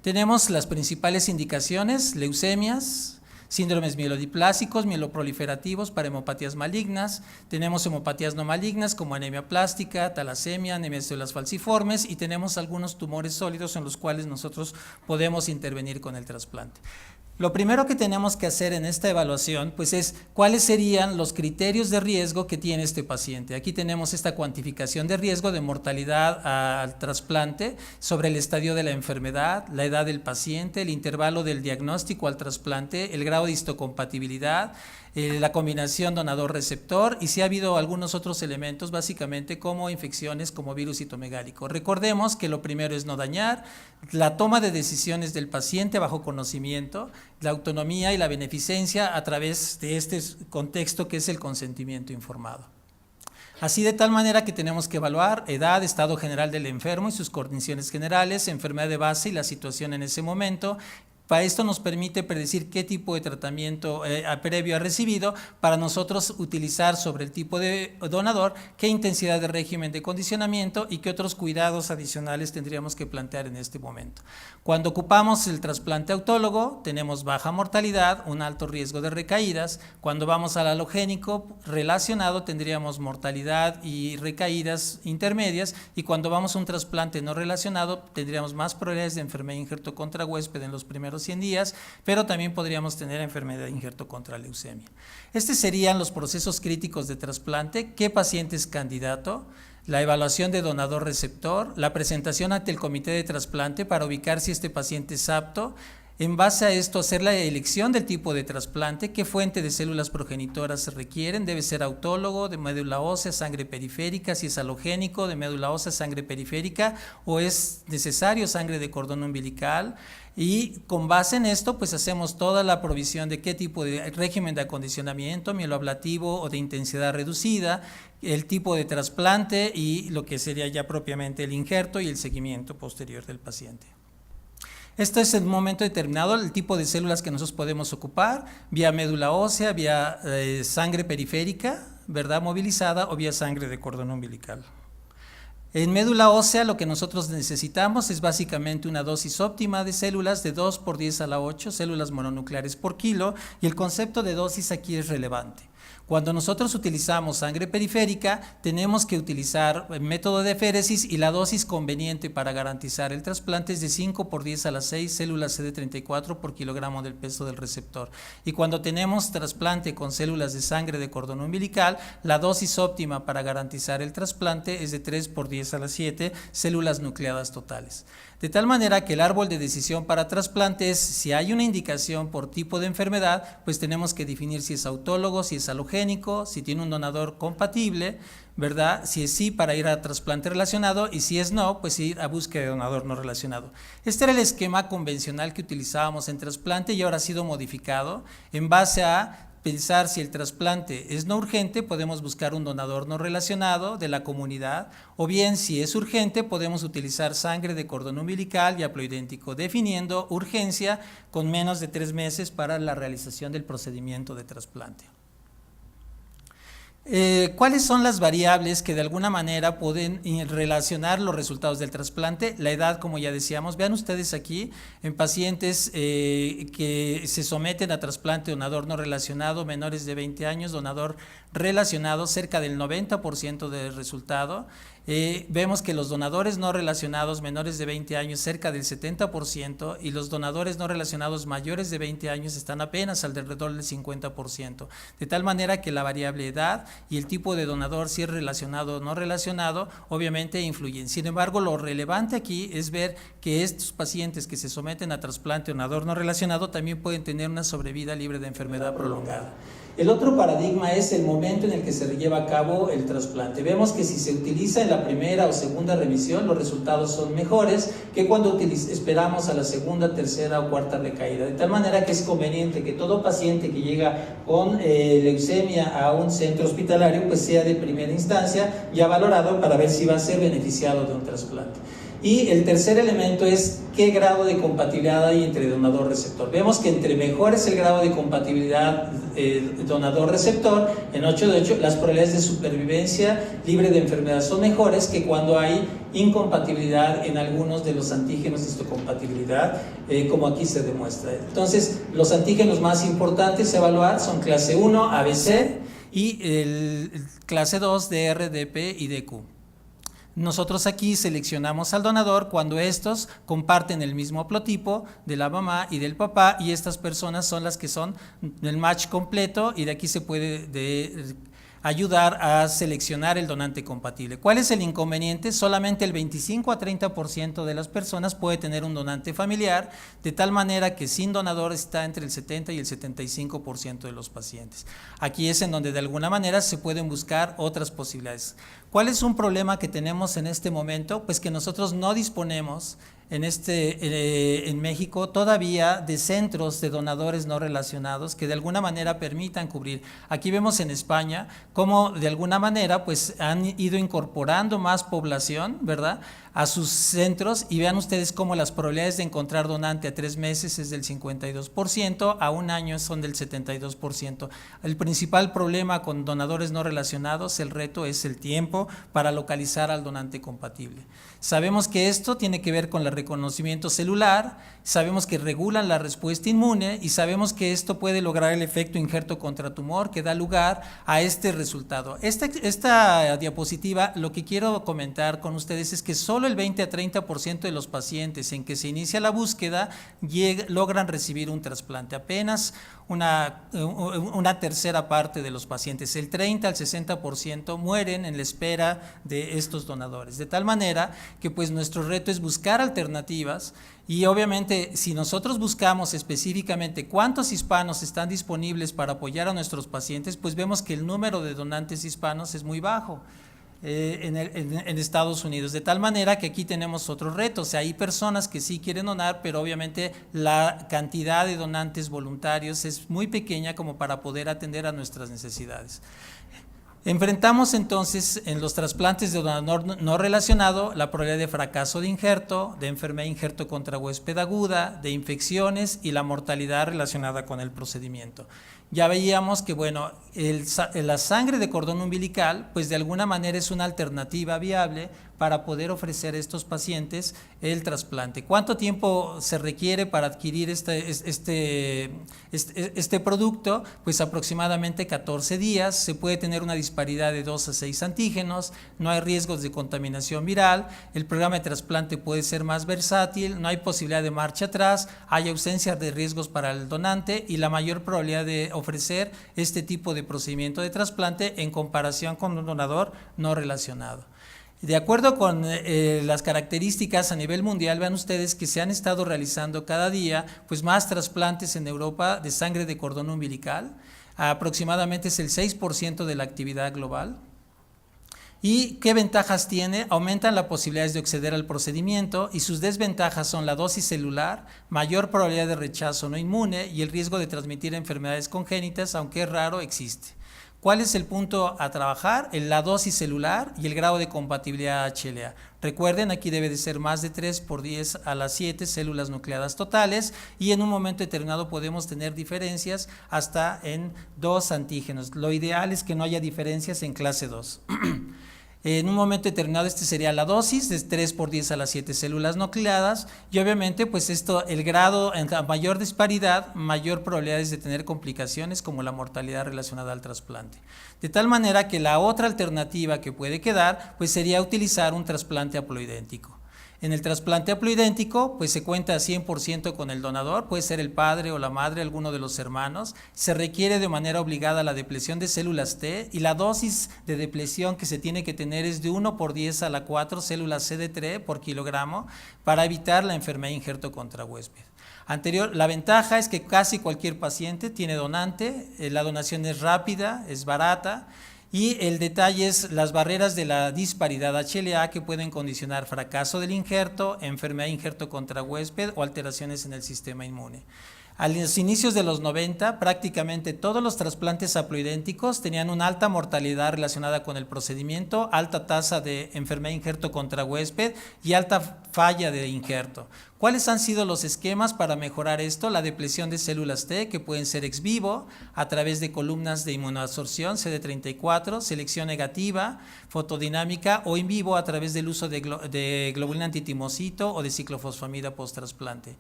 Tenemos las principales indicaciones: leucemias, síndromes mielodiplásicos, mieloproliferativos para hemopatías malignas. Tenemos hemopatías no malignas como anemia plástica, talasemia, anemia de células falciformes, y tenemos algunos tumores sólidos en los cuales nosotros podemos intervenir con el trasplante. Lo primero que tenemos que hacer en esta evaluación pues es cuáles serían los criterios de riesgo que tiene este paciente. Aquí tenemos esta cuantificación de riesgo de mortalidad al trasplante sobre el estadio de la enfermedad, la edad del paciente, el intervalo del diagnóstico al trasplante, el grado de histocompatibilidad, la combinación donador-receptor y si ha habido algunos otros elementos básicamente como infecciones como virus citomegálico. Recordemos que lo primero es no dañar, la toma de decisiones del paciente bajo conocimiento, la autonomía y la beneficencia a través de este contexto que es el consentimiento informado. Así de tal manera que tenemos que evaluar edad, estado general del enfermo y sus condiciones generales, enfermedad de base y la situación en ese momento. Para esto nos permite predecir qué tipo de tratamiento previo ha recibido para nosotros utilizar sobre el tipo de donador, qué intensidad de régimen de condicionamiento y qué otros cuidados adicionales tendríamos que plantear en este momento. Cuando ocupamos el trasplante autólogo tenemos baja mortalidad, un alto riesgo de recaídas. Cuando vamos al alogénico relacionado tendríamos mortalidad y recaídas intermedias, y cuando vamos a un trasplante no relacionado tendríamos más probabilidades de enfermedad de injerto contra huésped en los primeros 100 días, pero también podríamos tener enfermedad de injerto contra leucemia. Estos serían los procesos críticos de trasplante: qué paciente es candidato, la evaluación de donador-receptor, la presentación ante el comité de trasplante para ubicar si este paciente es apto. En base a esto, hacer la elección del tipo de trasplante, qué fuente de células progenitoras se requieren, debe ser autólogo, de médula ósea, sangre periférica, si es halogénico, de médula ósea, sangre periférica, o es necesario sangre de cordón umbilical. Y con base en esto, pues hacemos toda la provisión de qué tipo de régimen de acondicionamiento, mieloablativo o de intensidad reducida, el tipo de trasplante y lo que sería ya propiamente el injerto y el seguimiento posterior del paciente. Este es el momento determinado, el tipo de células que nosotros podemos ocupar, vía médula ósea, vía sangre periférica, ¿verdad?, movilizada, o vía sangre de cordón umbilical. En médula ósea lo que nosotros necesitamos es básicamente una dosis óptima de células de 2 por 10 a la 8 células mononucleares por kilo, y el concepto de dosis aquí es relevante. Cuando nosotros utilizamos sangre periférica, tenemos que utilizar el método de féresis y la dosis conveniente para garantizar el trasplante es de 5 por 10 a la 6 células CD34 por kilogramo del peso del receptor. Y cuando tenemos trasplante con células de sangre de cordón umbilical, la dosis óptima para garantizar el trasplante es de 3 por 10 a la 7 células nucleadas totales. De tal manera que el árbol de decisión para trasplante es, si hay una indicación por tipo de enfermedad, pues tenemos que definir si es autólogo, si es halogénico, si tiene un donador compatible, ¿verdad? Si es sí, para ir a trasplante relacionado, y si es no, pues ir a búsqueda de donador no relacionado. Este era el esquema convencional que utilizábamos en trasplante y ahora ha sido modificado en base a pensar si el trasplante es no urgente, podemos buscar un donador no relacionado de la comunidad, o bien si es urgente podemos utilizar sangre de cordón umbilical y haploidéntico, definiendo urgencia con menos de 3 meses para la realización del procedimiento de trasplante. ¿Cuáles son las variables que de alguna manera pueden relacionar los resultados del trasplante? La edad, como ya decíamos, vean ustedes aquí en pacientes que se someten a trasplante donador no relacionado, menores de 20 años, donador relacionado, cerca del 90% del resultado. Vemos que los donadores no relacionados menores de 20 años cerca del 70%, y los donadores no relacionados mayores de 20 años están apenas alrededor del 50%, de tal manera que la variable edad y el tipo de donador, si es relacionado o no relacionado, obviamente influyen. Sin embargo, lo relevante aquí es ver que estos pacientes que se someten a trasplante donador no relacionado también pueden tener una sobrevida libre de enfermedad prolongada. El otro paradigma es el momento en el que se lleva a cabo el trasplante. Vemos que si se utiliza en la primera o segunda remisión, los resultados son mejores que cuando esperamos a la segunda, tercera o cuarta recaída. De tal manera que es conveniente que todo paciente que llega con leucemia a un centro hospitalario pues sea de primera instancia ya valorado para ver si va a ser beneficiado de un trasplante. Y el tercer elemento es qué grado de compatibilidad hay entre donador-receptor. Vemos que entre mejor es el grado de compatibilidad donador-receptor, en 8 de 8, las probabilidades de supervivencia libre de enfermedad son mejores que cuando hay incompatibilidad en algunos de los antígenos de histocompatibilidad, como aquí se demuestra. Entonces, los antígenos más importantes a evaluar son clase 1, ABC, y el clase 2, DR, DP y DQ. Nosotros aquí seleccionamos al donador cuando estos comparten el mismo haplotipo de la mamá y del papá, y estas personas son las que son el match completo, y de aquí se puede ayudar a seleccionar el donante compatible. ¿Cuál es el inconveniente? Solamente el 25 a 30% de las personas puede tener un donante familiar, de tal manera que sin donador está entre el 70 y el 75% de los pacientes. Aquí es en donde de alguna manera se pueden buscar otras posibilidades. ¿Cuál es un problema que tenemos en este momento? Pues que nosotros no disponemos en México todavía de centros de donadores no relacionados que de alguna manera permitan cubrir. Aquí vemos en España cómo de alguna manera pues han ido incorporando más población, ¿verdad?, a sus centros, y vean ustedes cómo las probabilidades de encontrar donante a 3 meses es del 52%, a un año son del 72%. El principal problema con donadores no relacionados, el reto es el tiempo para localizar al donante compatible. Sabemos que esto tiene que ver con el reconocimiento celular, sabemos que regulan la respuesta inmune, y sabemos que esto puede lograr el efecto injerto contra tumor que da lugar a este resultado. Esta diapositiva, lo que quiero comentar con ustedes es que solo el 20 a 30% de los pacientes en que se inicia la búsqueda logran recibir un trasplante. Apenas una tercera parte de los pacientes, el 30 al 60%, mueren en la espera de estos donadores. De tal manera que pues nuestro reto es buscar alternativas, y obviamente si nosotros buscamos específicamente cuántos hispanos están disponibles para apoyar a nuestros pacientes, pues vemos que el número de donantes hispanos es muy bajo. En Estados Unidos, de tal manera que aquí tenemos otro reto. O sea, hay personas que sí quieren donar, pero obviamente la cantidad de donantes voluntarios es muy pequeña como para poder atender a nuestras necesidades. Enfrentamos entonces en los trasplantes de donador no relacionado la probabilidad de fracaso de injerto, de enfermedad de injerto contra huésped aguda, de infecciones y la mortalidad relacionada con el procedimiento. Ya veíamos que bueno, la sangre de cordón umbilical pues de alguna manera es una alternativa viable para poder ofrecer a estos pacientes el trasplante. ¿Cuánto tiempo se requiere para adquirir este producto? Pues aproximadamente 14 días, se puede tener una disparidad de 2 a 6 antígenos, no hay riesgos de contaminación viral, el programa de trasplante puede ser más versátil, no hay posibilidad de marcha atrás, hay ausencia de riesgos para el donante y la mayor probabilidad de ofrecer este tipo de procedimiento de trasplante en comparación con un donador no relacionado. De acuerdo con las características a nivel mundial, vean ustedes que se han estado realizando cada día pues más trasplantes en Europa de sangre de cordón umbilical, aproximadamente es el 6% de la actividad global. ¿Y qué ventajas tiene? Aumentan las posibilidades de acceder al procedimiento, y sus desventajas son la dosis celular, mayor probabilidad de rechazo no inmune y el riesgo de transmitir enfermedades congénitas, aunque es raro, existe. ¿Cuál es el punto a trabajar? En la dosis celular y el grado de compatibilidad HLA. Recuerden, aquí debe de ser más de 3 por 10 a la 7 células nucleadas totales, y en un momento determinado podemos tener diferencias hasta en 2 antígenos. Lo ideal es que no haya diferencias en clase 2. En un momento determinado sería la dosis de 3 por 10 a las 7 células nucleadas, y obviamente pues el grado, en mayor disparidad, mayor probabilidades de tener complicaciones como la mortalidad relacionada al trasplante. De tal manera que la otra alternativa que puede quedar pues sería utilizar un trasplante haploidéntico. En el trasplante haploidéntico pues se cuenta 100% con el donador, puede ser el padre o la madre, alguno de los hermanos. Se requiere de manera obligada la depresión de células T, y la dosis de depresión que se tiene que tener es de 1 por 10 a la 4 células CD3 por kilogramo para evitar la enfermedad de injerto contra huésped. La ventaja es que casi cualquier paciente tiene donante, la donación es rápida, es barata, y el detalle es las barreras de la disparidad HLA que pueden condicionar fracaso del injerto, enfermedad de injerto contra huésped o alteraciones en el sistema inmune. A los inicios de los 90, prácticamente todos los trasplantes haploidénticos tenían una alta mortalidad relacionada con el procedimiento, alta tasa de enfermedad injerto contra huésped y alta falla de injerto. ¿Cuáles han sido los esquemas para mejorar esto? La depresión de células T, que pueden ser ex vivo, a través de columnas de inmunoabsorción, CD34, selección negativa, fotodinámica, o in vivo a través del uso de globulina antitimocito o de ciclofosfamida post-trasplante.